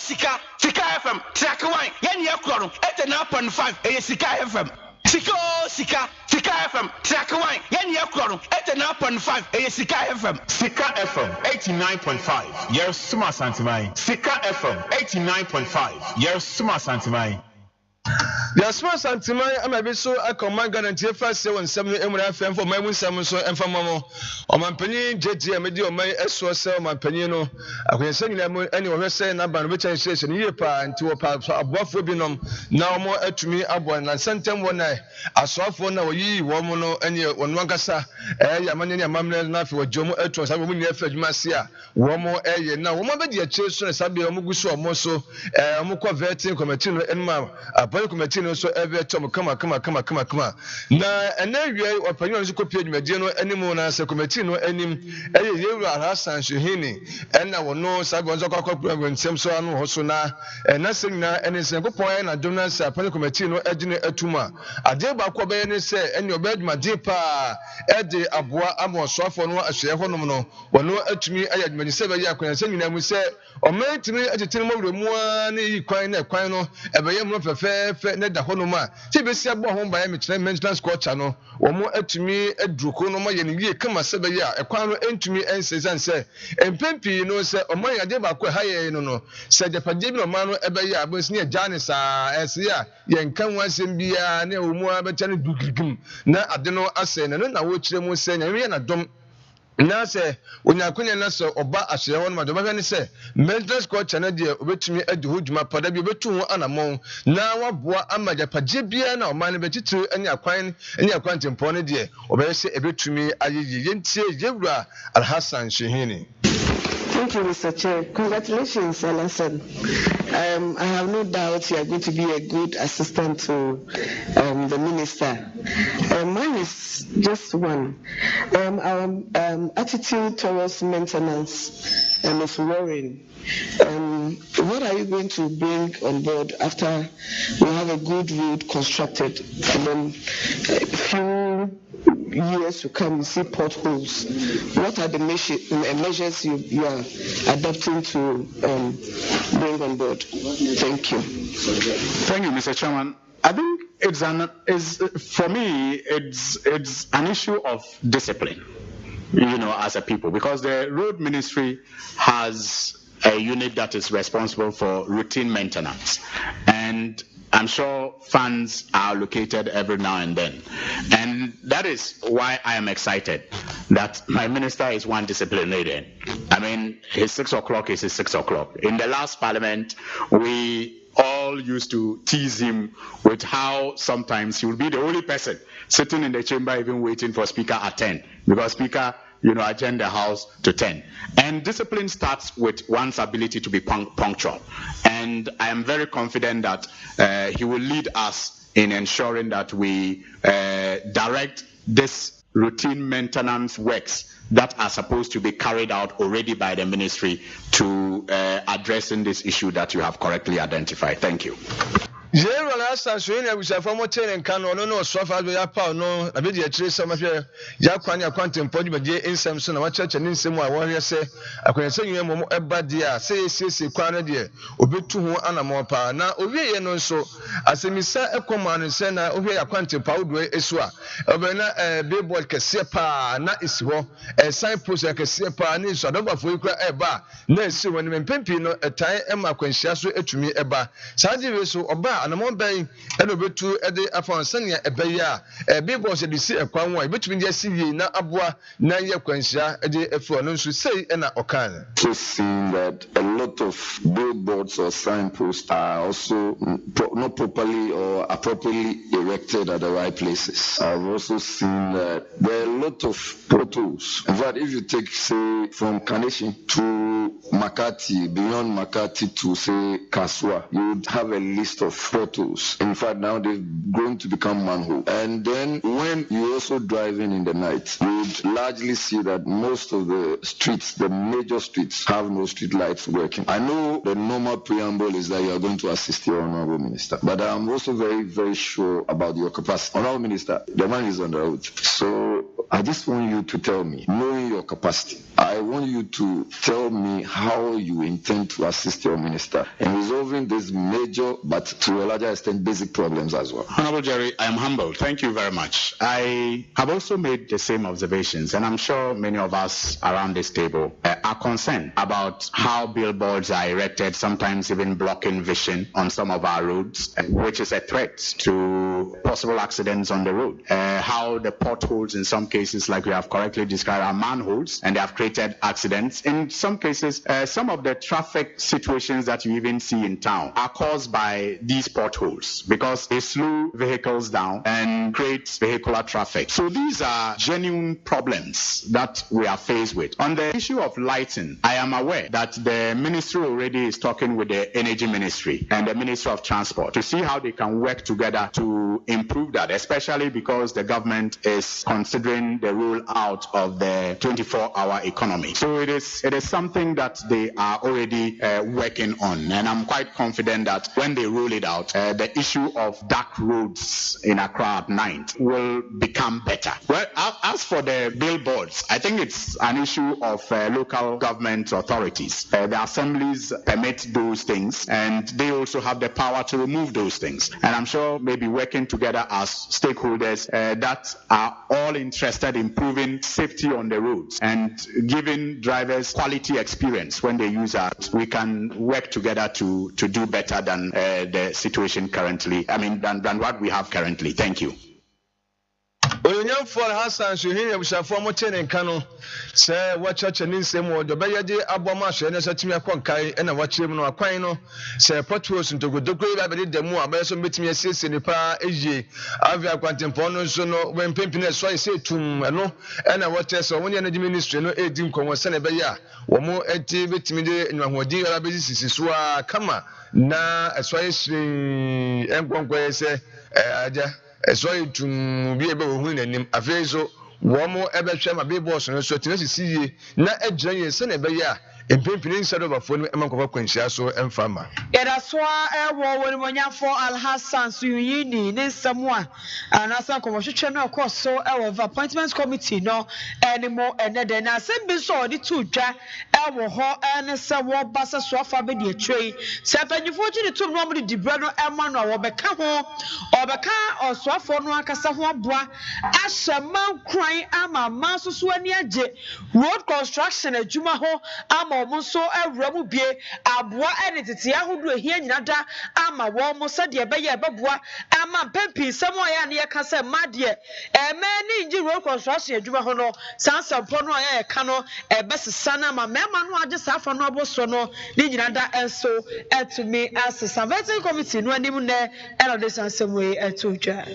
Sikka FM track 1 yani yakro 89.5 Sikka FM Sikka FM track 1 yani yakro 89.5 Sikka FM Sikka FM 89.5 Yes Suma Santimai Sikka FM 89.5 Yes Suma Santimai Yes, my Santimai, I'm a bit so I command guarantee first 7 FM for my Musam so and for Mamo. On my penny, JT, Medio, my SOS, my penino. I can send them anywhere saying about which I say, and year pa and to a pub above webinum. Now more to me, Abuan, and sent them one night. I saw for now ye, Womono, and your one Wangasa, Yamania Mamma, Nafi, or Jomo Etros, I will never Masia, Womo, now, Woman, dear children, Sabio Muguso, Moso, Muko Vertin, Cometino, and Ma. Committee so every time come. Na enwe opanyo nso page medie no animu na se committee no anim yewu Hassan Shehini na wono sagonzo kwakwa nsem so anu ho so na se nyina ene se kopon na donor se apanyo committee no agine atuma ade ba kwa be ne se ene obaduma de pa ede aboa amosofo no ahye honom no wono atumi ayadumani se be yakwan se nyina mu se omentimi atetene mo wuremu ani yi kwan na kwan no ebeye mu fefe ne da honoma ti besi abo ho ba ya metre maintenance culture no wo mo atumi adruko no ma ye ne wie kama se be ya ekwan no entumi ensezan se empempi no se oman ade ba ko haye no se japaje bi no ma no ebe ya abonsi ne jane sa ese ya ye nkan wansem bia ne wo mu abecha ne dugigim na ade no ase ne na wo kire mu se nya wie na dom na se onyakonya na se oba ahye ho no ma do ne se maintenance culture na de obetumi adi ho dwuma pada bi obetu ho anamon na waboa amajapaje bia na oman ne betitiri ani akwan tempo ne de obeye se ebetumi ayeyi yentie yewura Alhassan Shehini. Thank you, Mr. Chair. Congratulations, Alassane. I have no doubt you are going to be a good assistant to the minister. Mine is just one. Our attitude towards maintenance is worrying. What are you going to bring on board after we have a good road constructed and then a few years to come, you see potholes? What are the measures you are adopting to bring on board? Thank you. Thank you, Mr. Chairman. I think for me, it's an issue of discipline, as a people, because the road ministry has a unit that is responsible for routine maintenance, and I'm sure funds are allocated every now and then. And that is why I am excited that my minister is one disciplinarian. I mean, his 6 o'clock is his 6 o'clock. In the last parliament, we all used to tease him with how sometimes he would be the only person sitting in the chamber even waiting for Speaker at 10, because Speaker adjourn the House to 10. And discipline starts with one's ability to be punctual. And I am very confident that he will lead us in ensuring that we direct this routine maintenance works that are supposed to be carried out already by the ministry to addressing this issue that you have correctly identified. Thank you. Zero last time, so we shall form a chain and can no suffer with a pound. No, I bid you trace some of your Yaquania quantum podium, but in Samson, our church and in some warrior say, I can say you a bad dear, say, Quana dear, Obi to animal power. Now, Ovi no so, as a missa a command and send over a quantum powder, Eswa, Obena, billboard Kase3 na iswo, a signpost like a Kase3 needs a number for you a bar. Next, when Pimpino, a tie Emma Quenchiasu to me a bar. Sadi so oba and among bay and obetu ede afon sanya ebeya billboard se disi ekwan wa betumi dia siye na aboa na ye kwanhia ede efo no nso sei na okan. So seeing that a lot of billboards or signposts are also not properly or appropriately erected at the right places. I've also seen that there are a lot of potholes. In fact, if you take, say, from Kaneshi to Makati, beyond Makati to, say, Kaswa, you would have a list of potholes. In fact, now they're going to become manhole. And then when you're also driving in the night, you would largely see that most of the streets, the major streets, have no street lights working. I know the normal preamble is that you are going to assist your Honorable Minister, but I'm also very, very sure about your capacity. Honorable Minister, the man is on the road. So I just want you to tell me, knowing your capacity. I want you to tell me how you intend to assist your minister in resolving these major, but to a larger extent, basic problems as well. Honorable Jerry, I am humbled. Thank you very much. I have also made the same observations, and I'm sure many of us around this table are concerned about how billboards are erected, sometimes even blocking vision on some of our roads, which is a threat to possible accidents on the road. How the potholes in some cases, like we have correctly described, are manholes, and they have created accidents. In some cases, some of the traffic situations that you even see in town are caused by these potholes because they slow vehicles down and create vehicular traffic. So these are genuine problems that we are faced with. On the issue of lighting, I am aware that the ministry already is talking with the Energy Ministry and the Ministry of Transport to see how they can work together to improve that, especially because the government is considering the rollout of the 24-hour economy. So it is something that they are already working on, and I'm quite confident that when they roll it out, the issue of dark roads in Accra at night will become better. Well, as for the billboards, I think it's an issue of local government authorities. The assemblies permit those things, and they also have the power to remove those things. And I'm sure maybe working together as stakeholders that are all interested in improving safety on the roads and giving drivers quality experience when they use that, we can work together to do better than the situation currently, than what we have currently. Thank you. Onyamfo Hassan Suhin abusafo mo tene nka no se wa chacha ni nsem wo do beyade aboma hwe ne satimi akonkai na wa kyerem no akwan no se potholes ntogodogro ba bede demu abayeso metimi asiesie nipa eje avia kwantempo no so no wempempi na so ese tum no na wa tese woni energy ministry no edi nkonwo se na beya wo mo enti betimi de nwahodin ara bezi sisiso a kama na so yesiri enkonkwo se aja so itum bi ebe wo nanim afezo wo mo ebe hwe ma be boss no so tinasi siye na agyran ye se na ebe ya empempini nsado bafo no emankofa kwanhyia so emfama yeda so ewo woni monyafo Alhassan Suyini ne samwa anasa komhwehwe no akoso ewo appointments committee no enimo enede na sembi so odi tudwa ewo ho ene se wo basa so afa be de atwei se panyifo gyi ne tum no mo de dibra no ema no wo beka ho obeka osoafo no akasa ho aboa ahyema kran ama masoso ani agye road construction adwuma ho ama omonso awuramu bie aboa ene tete ahodo ehia nyinada ama wo mo sade ebeye ebeboa ama pempi samo ya ne yakasa made eme ne nji road construction adwuma ho no sansampo no ya ka no ebesesa na ma mema no age safa no aboso no ne nyinada enso etumi asesa vetting committee no anim ne eno de sansamwe etudwa.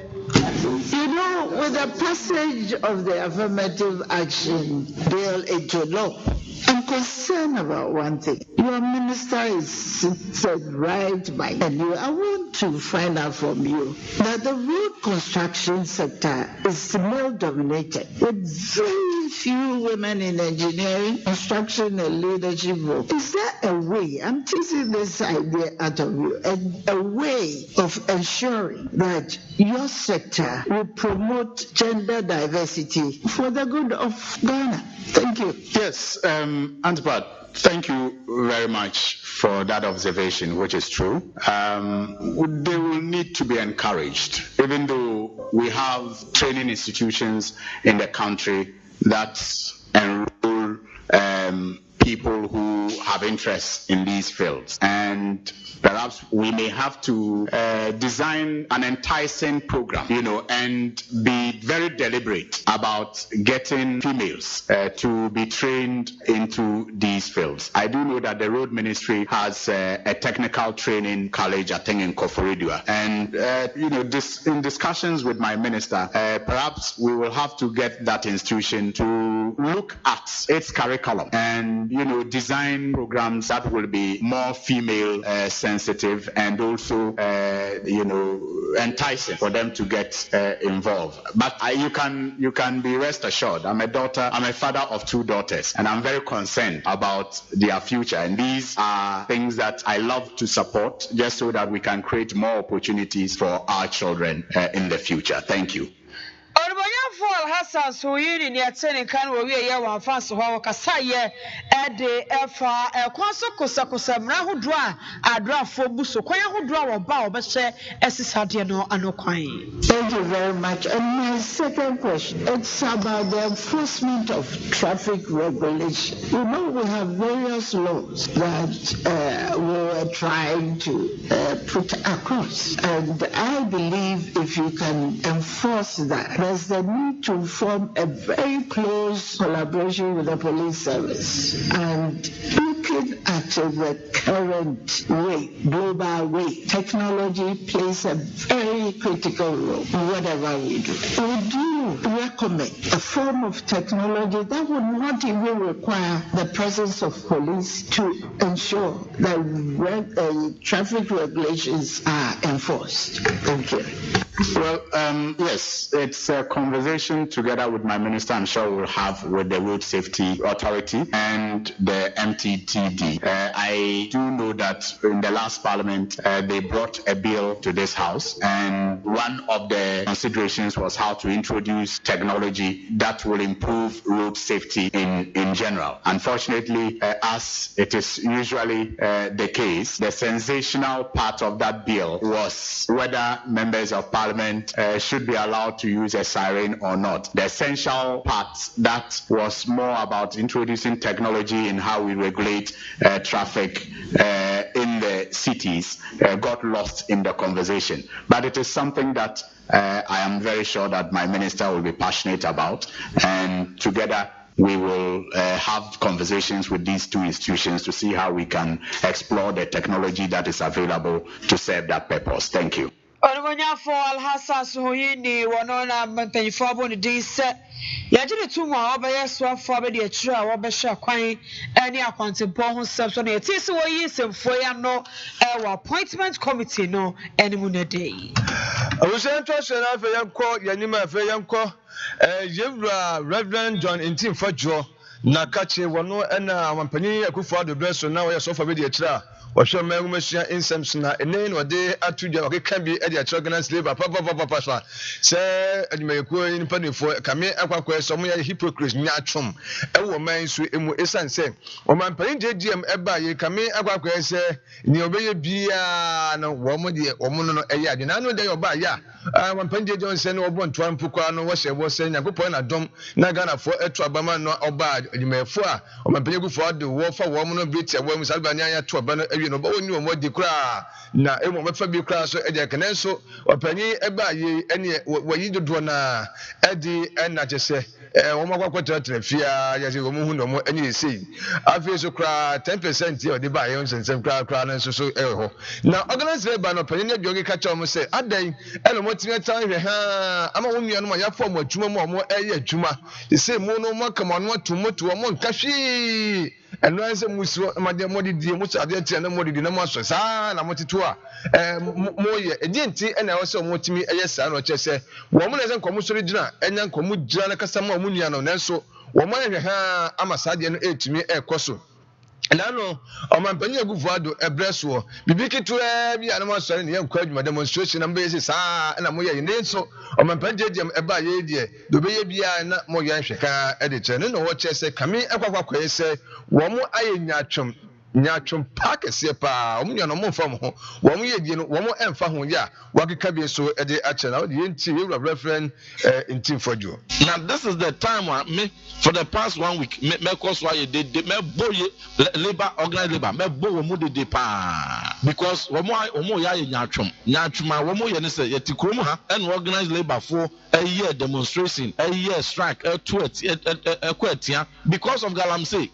You know, with the passage of the affirmative action bill into law, I'm concerned about one thing. Your minister is said right by you. I want to find out from you that the road construction sector is male dominated with very few women in engineering, construction, and leadership roles. Is there a way, I'm teasing this idea out of you, a way of ensuring that your sector will promote gender diversity for the good of Ghana? Thank you. Yes, Antipad, thank you very much for that observation, which is true. They will need to be encouraged, even though we have training institutions in the country that enroll people who have interests in these fields. And perhaps we may have to design an enticing program, and be very deliberate about getting females to be trained into these fields. I do know that the Road Ministry has a technical training college, I think, in Koforidua. And, in discussions with my minister, perhaps we will have to get that institution to look at its curriculum and, design programs that will be more female sensitive and also, enticing for them to get involved. But you can be rest assured. I'm a father of 2 daughters, and I'm very concerned about their future. And these are things that I love to support, just so that we can create more opportunities for our children in the future. Thank you. Alhassan so yini ni atene kan wo wie ye wan fa so ho kasa ye de efa kwaso kosa mra hodo a adrafo bu so kwan hodo a wo ba wo be hye esisade no anokwan. Thank you very much. And my second question, it's about the enforcement of traffic regulation. You know, we have various laws that we are trying to put across. And I believe if you can enforce that, there's the need to form a very close collaboration with the police service. And looking at the current way, global way, technology plays a very critical role in whatever we do. Would you recommend a form of technology that would not even require the presence of police to ensure that traffic regulations are enforced? Thank you. Well, yes, it's a conversation together with my minister I'm sure we'll have with the Road Safety Authority and the MTTD. I do know that in the last parliament, they brought a bill to this house, and one of the considerations was how to introduce technology that will improve road safety in general. Unfortunately, as it is usually the case, the sensational part of that bill was whether members of parliament should be allowed to use a siren or not. The essential part that was more about introducing technology in how we regulate traffic in the cities got lost in the conversation. But it is something that I am very sure that my minister will be passionate about, and together we will have conversations with these two institutions to see how we can explore the technology that is available to serve that purpose. Thank you. Ononya for Alhassan so yini wono na mpanyifo abo ne din se yagire tumu a obeye so afo abe de akira a wobehwe kwan ani akwantempo ho sep so na yeti se wo yi semfo ya no wa appointment committee no enimu na dey awusen to se na afa yanko yanima afa yanko yewura Reverend John Intim Fadjo na kache wono na ampanyin akufo adobre so na wo ye so fa be de akira Washo Megumashia insems na enen wade atudwa wakeka bi e de organize labor papa so say adimeyeko in panifo kame akwakwa so mo ya hypocrites nya atwom e wo man so emu esanse o man pan JGM eba ye kame akwakwa say ni obeye bia na wo mo de o mo no eye ade na no de oba ya man pan JGM say no obo ntwa mpukwa no wo hye say nyakopon na dom na Ghana fo etu abama no oba adimeyefo a o man pan yegufo de wo fa wo mo no betia wo mu salba nya ya to oba no no ba woni o modi kra na emo mefa bi kra so e de kenen so opanyi eba ye ene wayi dodo na edi na jese wo makwakwa trafia ya se wo mu hu no mo ene sei afi so kra 10% ye odi ba ye nsensem kra na so ho na organize labor no panyi ne bioge ka cha mo se adan ene mo timi tan hwe ha ama wo nua no ma ya fo mo adwuma mo mo eye adwuma se mo no mo kama no atomoto mo nkahwi eno anse muso amade modidi muso ade tie na modidi na maso saa na moteto a moye edinti ena wo se motimi eye saa no chese wo mo na se nkomo sori gina enya nkomo gira na kasa ma mo nua no nanso wo mo hwe ha ama saade no etimi ekoso Elano, o man penye guvado ebreso bibiki to bi anama sori ne yankwa adwuma demonstration na mbese saa na moye yin so o man penje dem eba ye die do be ye bia na moye nhweka ede che ne no wo chese kame ekwakwa ese wo mo ayenya atwom nyatwom pakese pa omunya no mo fam ho wo mo ye die no wo mo emfa ho ya wakeka bi so ede ache na wo de nti we reference Intim Fadjo. Now this is the time me for the past 1 week me cause why they me boye labor organized labor me bo wo mo de pa because wo mo ya nyatwom wo mo ye ne se yeti krom ha and organized labor for a year demonstration a year strike a tweet because of Galamsey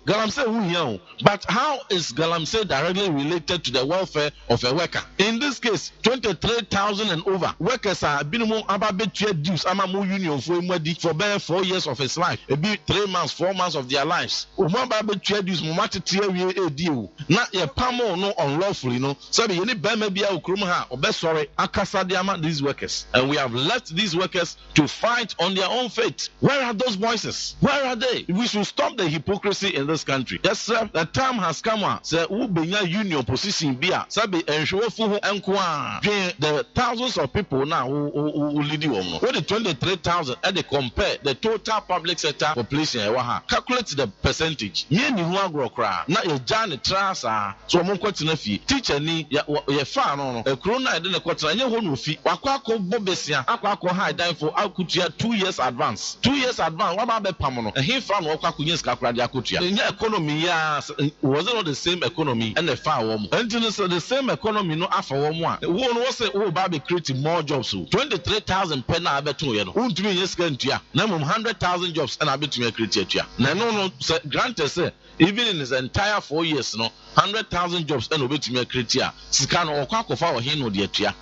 who here but how is Galamsey directly related to the welfare of a worker? In this case 23,000 and over workers are minimum about dues ama mo union for bare 4 years of his life it be 3 months 4 months of their lives o mo ba dues mo matete awie edi na ye pamo no unlawfully no so be any bema bia okrum ha obesore akasa de ama these workers and we have left these workers to fight on their own fate. Where are those voices? Where are they? We should stop the hypocrisy in this country. Yes, sir. The time has come. Say, Ubenya union position bia. Sabi enshofu enkwa. The thousands of people now who lead you on. With the 23,000 and they compare the total public sector population. Calculate the percentage. Ye ni huwa grokra. Na ye jani trasa. So monko tinefi. Teacher ni ye fa no. Corona ede ne kwatra nye ho no fi. Wakwa ko bobesia. Akwa ko high dine for akutia 2 years advance. 2 years advance. Wa ba be pam no. He fa no wakwa kunye ska kra de akutia. Nye economy ya was it not the same economy and the far warm. Until the same economy no afa warm one. Wo no say wo ba be create more jobs. 23,000 per na abeto ye no. Untumi yeska ntua. Na mum 100,000 jobs and abetumi create atua. Na no granted say even in his entire 4 years no 100,000 jobs and obetumi create a. Sika no okwa kofa wo hin no de atua.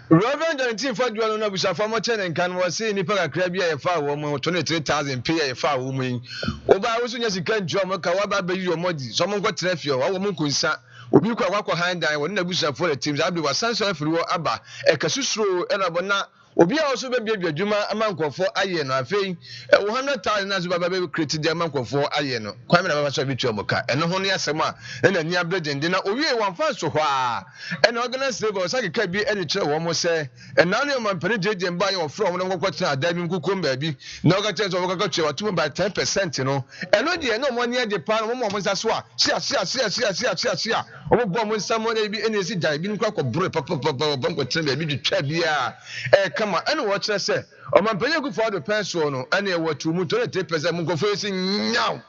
Reverend Jonathan Fadwalo na busa famo chene nkan wo se nipa kakra bia ye fa wo mo 23,000 pe ye fa wo mo yin oba wo so nya sika njo mo ka wa ba yi yo modi so mo nkwa fie wo mo nkunsa obi kwa handan wo na busa for the teams abi wa sanso afiri wo aba e kasusuro e na bona obi a also be bia dwuma amankofo aye no afei 100,000 na zuba be create de amankofo aye no kwame na baba so bi tuo ka eno ho ne asem a na ni abredende na owie wanfa so hɔ a ena organize labor sakeka bi ene kire wo mo se ena ne man pere jeje mba ye ofro mo no kwotena adabi nkukom ba bi na oga chance wo ka kire watum by 10% no eno de eno mo ne de pa no mo nsa so a sia o bo mo nsa mo na bi ene si dai bi nkwa ko bro papa banko tena bi twitwa bia kama ene wo kire se o man pere ku for the pencil no ene e watu mu 23% mo ko fe si nyaw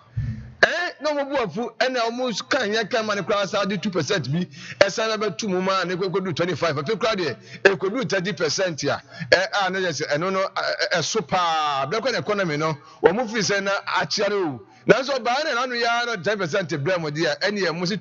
no mo buafu ena omo kan ya kan man kwa sa de 2% bi esa na betu mu ma ne kwekodu 25 afi kwa de ekodu 30% ya na yes eno no super be kwa na economy no wo mo fi se na achia no na so ba na no ya no 10% brem dia ene ye mo si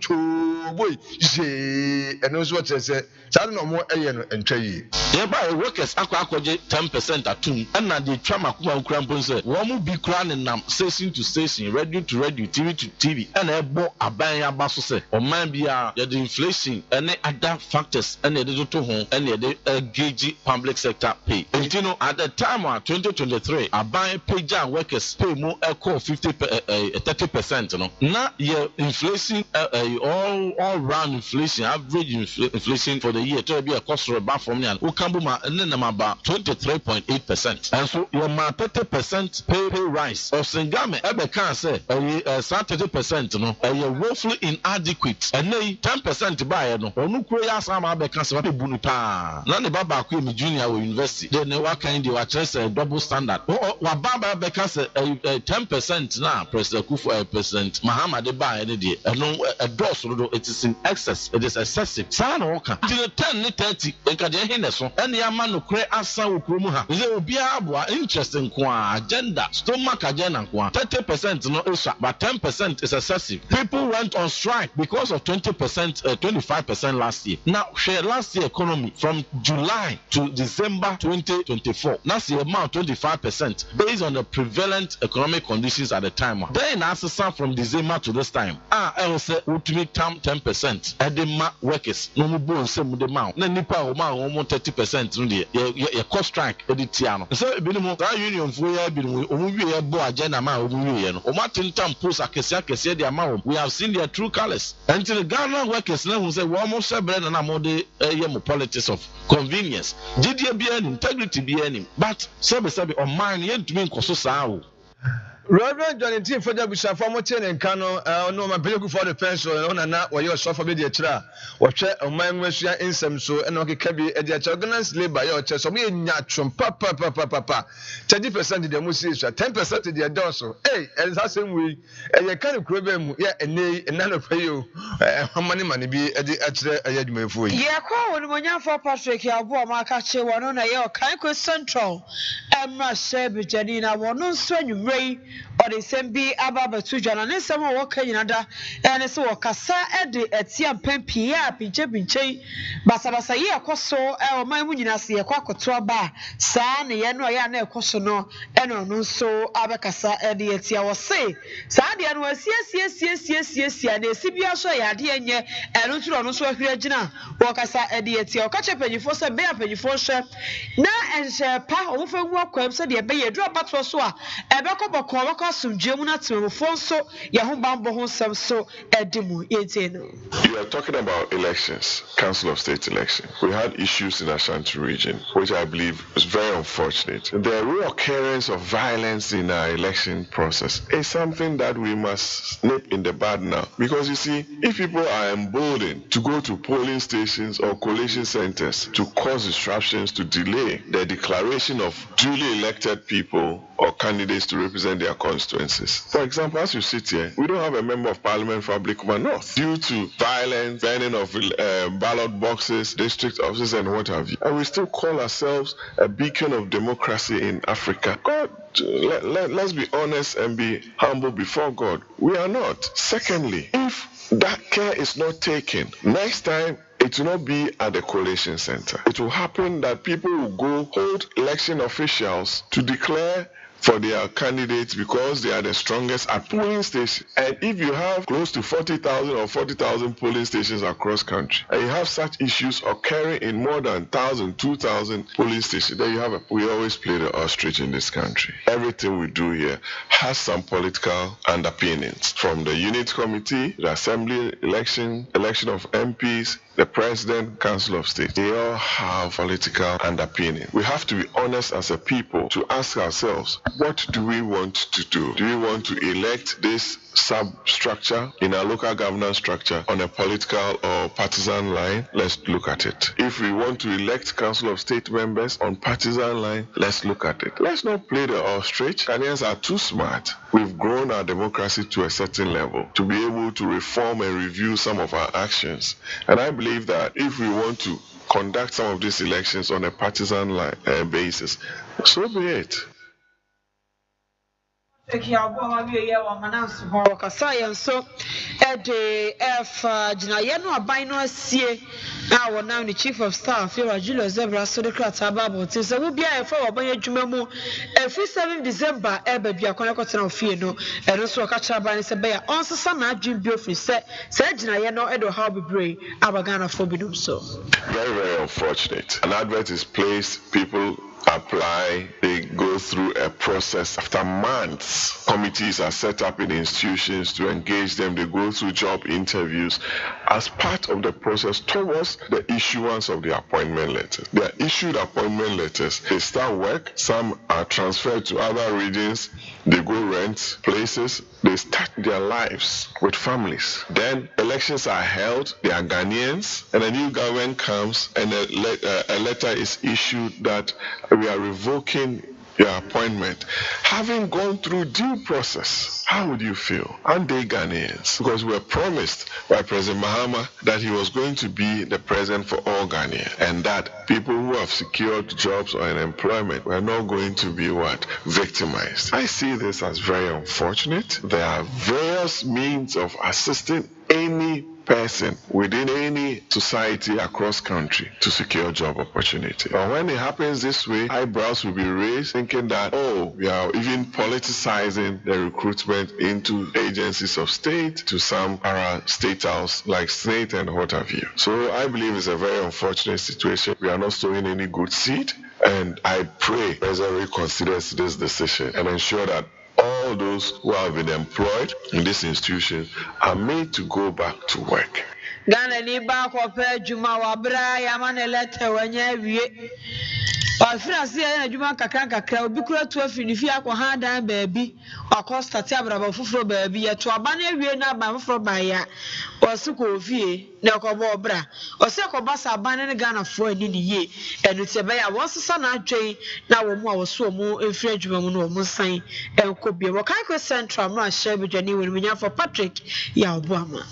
boy je eno so chese sa no mo eye no entwa yi ye ba workers akwaje 10% atum na de twa makuma nkura mpon se wo mo bi kura ne nam station to station, radio to radio, TV to TV and ebo aban ya baso se o man bia ya the inflation and other factors and the to ho and the gauge public sector pay. You know at the time of 2023 aban pay workers pay more equal 30% no na your inflation all round inflation average inflation for the year to be a cost about from yan ukambuma and then about 23.8%. And so your 30% pay rise of Singame ebe kan say 30% no woefully inadequate and 10% buy no onu kuro ya sama be kan say wa bu nu pa na ne baba ko mi junior wo university then ne wa kan de wa chere double standard wa baba be kan say 10% na president Kufu president Muhammad buy ne de no endorse no it is in excess, it is excessive sa na wo kan de 10 ne 30 enka de hin ne so ene ya ma no kure asa wo kuro mu ha ze obi aboa interesting kwa agenda stomach agenda kwa 30% no is but 10% is excessive. People went on strike because of 20%, 25% last year. Now, share last year economy from July to December 2024. Last year amount 25% based on the prevalent economic conditions at the time. Then assessor from December to this time. I will say ultimate term 10%. Edema workers no more bon same the amount. Na nipa o ma almost 30% no dey. Your cost strike editiano. So ebinimo that union for ya ebinimo o mu wie bo agenda ma o mu wie no. O ma tintam post akese the amount. We have seen their true colors. Until the Ghana workers now who say we almost share bread and amode politics of convenience. GDP be any integrity be any. But sabe on mine yen to me nkoso saa. Reverend Jonathan Fadwalo busa famo chene nkan no no ma pele ku for the pencil no na wo ye so fa be de kira wo hwe oman nwasua nsem so na o keka bi e de cha organize labor ye o che so me nya twom papa 30% de mu si so 10% de do so elsa sem wi ye kan kuro be mu ye enei na no fa yo mani bi e de akire ayadwumafo yi ye kwa woni monya for Patrick ya bo ma ka che wono na ye o kan ko central emra shebe jani na wono nso anwumrei or the same be about Batujana and some more Canada and so Kasa Edi at Siam Pempia, Pinche, Basabasa Yea Coso, our Mamunasi, a Quacotua Ba, San, Yano Yana Cosono, and no so Abacasa Edi at Sia was say. Sadian was yes, and the Sibia so Yadian, and also Regina, Wakasa Edi at your catch up and you force a bear penny for sure. Now and share pa over walk said the bay drop at Roswa, a backup of Coracosum, Gemuna to Fonso, Yahumbo some so Edimu, You are talking about elections, Council of State election. We had issues in Ashanti region, which I believe is very unfortunate. The reoccurrence of violence in our election process is something that we must nip in the bud now. Because you see, if people are emboldened to go to polling stations or collation centers to cause disruptions to delay the declaration of duly elected people or candidates to represent their constituencies. For example, as you sit here, we don't have a member of parliament for Ablikuma North due to violence, burning of ballot boxes, district offices, and what have you. And we still call ourselves a beacon of democracy in Africa. God, let's be honest and be humble before God. We are not. Secondly, if that care is not taken, next time it will not be at the collation center. It will happen that people will go hold election officials to declare for their candidates because they are the strongest at polling stations. And if you have close to 40,000 or 40,000 polling stations across country, and you have such issues occurring in more than 1,000, 2,000 polling stations, then we always play the ostrich in this country. Everything we do here has some political underpinnings. From the unit committee, the assembly election of MPs, the president, council of state, they all have political underpinning. We have to be honest as a people to ask ourselves, what do we want to do? Do we want to elect this substructure in our local governance structure on a political or partisan line? Let's look at it. If we want to elect council of state members on partisan line, let's look at it. Let's not play the ostrich. Ghanaians are too smart. We've grown our democracy to a certain level to be able to reform and review some of our actions. And I believe that if we want to conduct some of these elections on a partisan line, basis, so be it. So Jinayano Abino Sie, our now the chief of staff, Julius Zebra, so the crowds are bubble. So we'll be a for by Jumamu every 7 December, Ebbe, a connection of Fiano, and also catch up by Sabaya. Also, some Jim Biofree said Jinayano Edo Hobby Bray, Abagana Phobidum. So very, very unfortunate. An advert is placed, people apply, they go through a process. After months, committees are set up in institutions to engage them. They go through job interviews as part of the process towards the issuance of the appointment letters. They are issued appointment letters. They start work. Some are transferred to other regions. They go rent places. They start their lives with families. Then elections are held. They are Ghanaians, and a new government comes, and a letter is issued that we are revoking your appointment. Having gone through due process, how would you feel? Aren't they Ghanaians? Because we were promised by President Mahama that he was going to be the president for all Ghanaians, and that people who have secured jobs or employment were not going to be victimized. I see this as very unfortunate. There are various means of assisting any person within any society across country to secure job opportunity. But when it happens this way, eyebrows will be raised, thinking that, oh, we are even politicizing the recruitment into agencies of state to some parastatals like state and what have you. So I believe it's a very unfortunate situation. We are not sowing any good seed, and I pray President reconsiders this decision and ensure that all those who have been employed in this institution are made to go back to work. Ghana ni ba ko pe juma wa bra ya ma ne letter wanya wie. Afrasi ya na juma kakra obi kura to afiri ni fi akwa dan baabi akosta ti abraba fufuro baabi ya to aba na wie na aba fufuro ba ya osuko ofie na ko bo bra ose ko basa aba ne Ghana fo ani ni ye enu te be ya wonsesa na adwen na wo mu a wo so mu efiri adwuma mu no wo san enko bia wo kan ko central no a share bidwani we munya for Patrick ya obuama.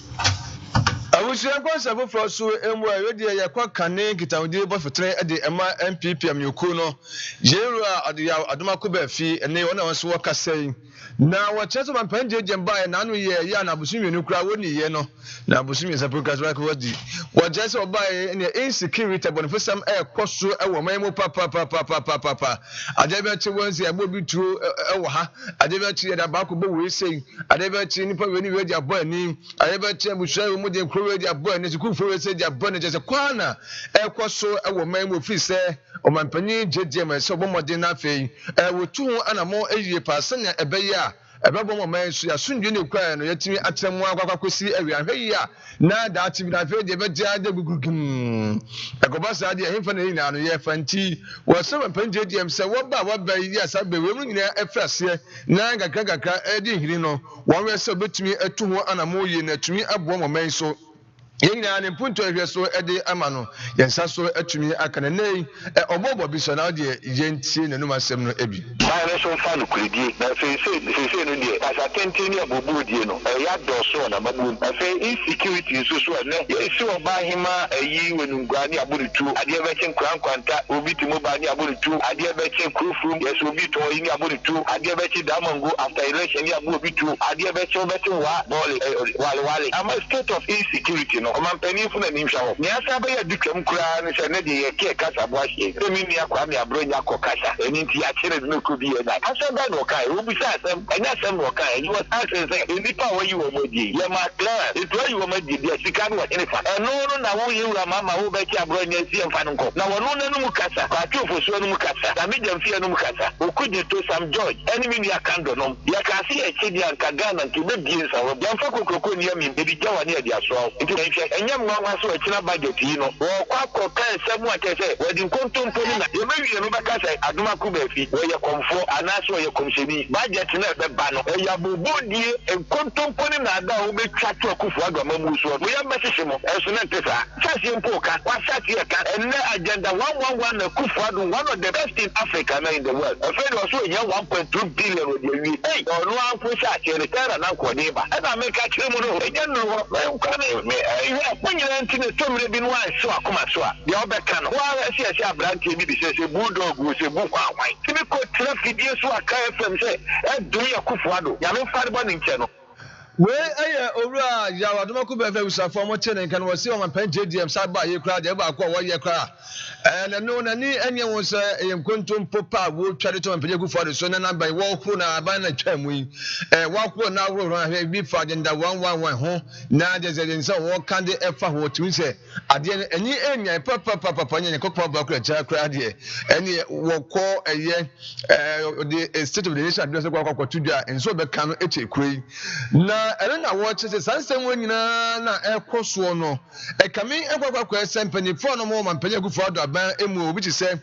Awusia kwansa foforo so emu ayodi yakwa kane kitawde bofetre ade ema MPPM yoku no yeru a adomako ba fi ene wona won so wakasai na wacheso mampanje jemba na anu ye ya na busumi nu kura woni ye no na busumi sapuka so ko wadi wajeso obaye ne insecurity bonifesam koso ewo maimu papa adebe chi wonse abobitu ewo ha adebe chi da ba ko bo we sei adebe chi nipa weni we di abo ani adebe chi abusha mu de kro we di abo ani ku fo we sei di abo ani je se kwana koso ewo maimu fi se o mampanyi jeje ma se obomode na afei wotu anamo eyiye pa sanya ebeye a ebebo mo man so ya sundu ne kwa no yatimi atremu akwakosi awia hwe ya na da atimi na fe de beja de gugugum ekobasa de hemfa na ina no ye fanti wo se mampanyi jeje se wo ba yi asabe we mu nyina efrase na gagagaga edi hiri no wo we se betumi atu ho anamo yi na tumi abo mo man so yenya ne punto ehwe so ede amano yensa so atumi akana nei obobo bi so na de yentie nanum asem no ebi ba so fa no kuridi na se no de asa tentini abobu die no ya do so na mabu afi insecurity so ne yesi oba hima ayi wenungwani aburutu ade beche kwanta obi timo ba ni aburutu ade beche krufum yesi obi to yi ni aburutu ade beche damango after election ni aburutu ade beche wa wale am a state of insecurity no mampani fu na nimsha ho ni asaba ya dukam kura ni se ne de ye ke kasa boahie se mi ni akwa mi abronya kokasa eni nti a kire no ko bi na asaba no kai obi sa asem anya asem no kai you was asking say eni pa wo yi wo modi ye ma clear it wo yi wo modi dia sika no eni fa eno na wo yi wura mama wo be ki abronya si emfa no ko na wo no na no mukasa ka tofo so no mukasa na me jam fi no mukasa okudi to Sam George eni mi ni akando no ya ka si e chidi anka Ghana nti be bi nsa wo ya fa kokoko ni mi be bi jawa ni e dia so nti enyam nwa so akina budget yi no wo kwa kan semu atese wadi nkontompo ni na ye mewie no baka sai aduma ku ba fi wo ye komfo anaso ye komsheni budget na be ba no ya bobodie nkontompo ni na da wo be twatu akufu agama mu so wo ya mesese mo eso na ntesa sase mpoka wa sase ye ka enne agenda 111 na kufu adu one of the best in Africa na in the world afraid also ye 1.2 billion wo de wi hey onu anfo sase re tera na nkode ba na me ka kire mu no enye no nkwane me Panyina ntine tomre bi no anso akoma so a de obeka no wa ase abrantie bi se bulldog wo se bu kwa kwan tibi ko traffic die so aka FM se edu yakufu ado ya me fare bo ne nche no we owura ya wadomako be usafo mo chene kan wo se o man JDM saba ye kra de ba ko wo ye kra na no na ni enye wo se yenkontom popa wo twade to man gufu ado so na na ban wo kro na ban na twamu yi wo kro na wo ro ahwe bi fa agenda 111 ho na de ze nsa wo kan de efa ho tumi se ade enyi enya papa nya kokko ba kra cha kra de eni wo ko eye the state of the nation address kwa tudua enso be kan no eche krai na na watch say sansem wonyina na ekoso no ekame ekwakwa esempani fo no mo mampanya gufu ado aban emu obi ti se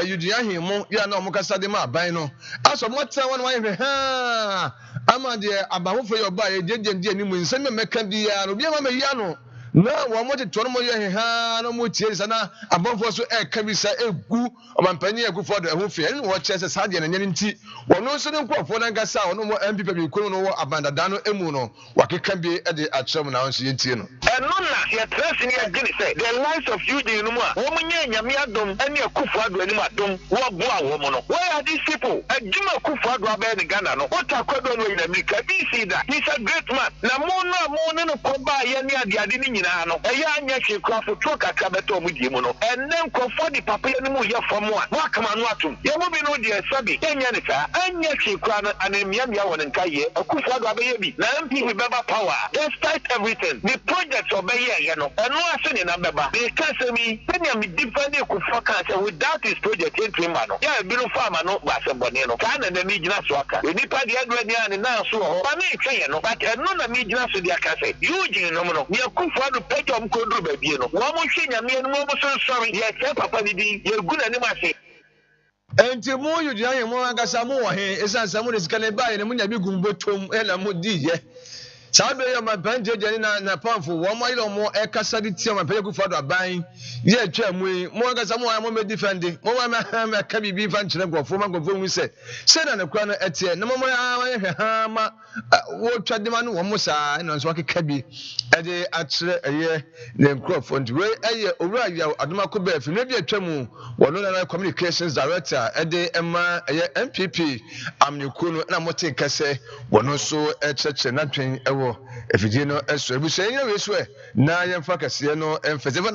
yudia hemu ya na omukasa de ma aban no aso mo tsa won wan hwe ha ama de abahofo ye oba ye jeje ani mu nsem meka bia no bia ma ya no na wo mo te toro mo ye ha no mo tie sana abonfo so kabisa egu omampanya gufu ado ehofie ni wo che se sade na nyane nti wono so ne nkofo na ngasa wono mo MPP bi kunu no wo abandada no emu no wakeka bi e de akyerem na wonso yentie no eno na ye trust ni agini say the lives of you dey no mu a wo munye nyame adom ene akufu ado ani adom wo bo a wo mo no where are these people adwuma akufu ado aba ni Ghana no what akwado no in America be see that he's a great man na mo no ko ba ye ni ade ni nyina no e ya anya hwekrafo to kakra beto mu die mu no enne nkofo di papa ye ni mu ye famo a wa kama no atum ye mo bi no de sabi enya ni sa anya hwekra na anemia mia won nkaye akufu ado aba ye bi na MP we beba power despite everything the project obeye ye no eno ase ni na beba be kasemi penya mi defend akufu aka say without his project entry man no ya bi no farm no ba se bone no ka na na mi gina so aka enipa de adwa ni ani na so ho ba me twen ye no but eno na mi gina so de aka say you gin no no ni akufu ado pejo am ko duru ba bi no wo mo hwe nyame no mo so sorry ye che papa ni di ye guna ni ma se enti mo yudia ye mo agasa mo wo he esan samu de sikane bae ne munya bi gumbotom ela mo di ye Sabe my banje na powerful one mile more a casadi tia my pegu for the buying. Yeah, Jamwe, more than someone I may defend it. More I can be vanching go for my go we say. Send on the corner at here. No more what tried the man one more side and was walking cabby at the actually a year named Crawford. Way a year over Adama Kobe, maybe a tremu, one other communications director at the Emma MPP. I'm your Kuno and I'm what take Kase, one also a church and nothing. If you know, as we say, you know, na yɛmfa kɛseɛ no ɛmfɛsɛ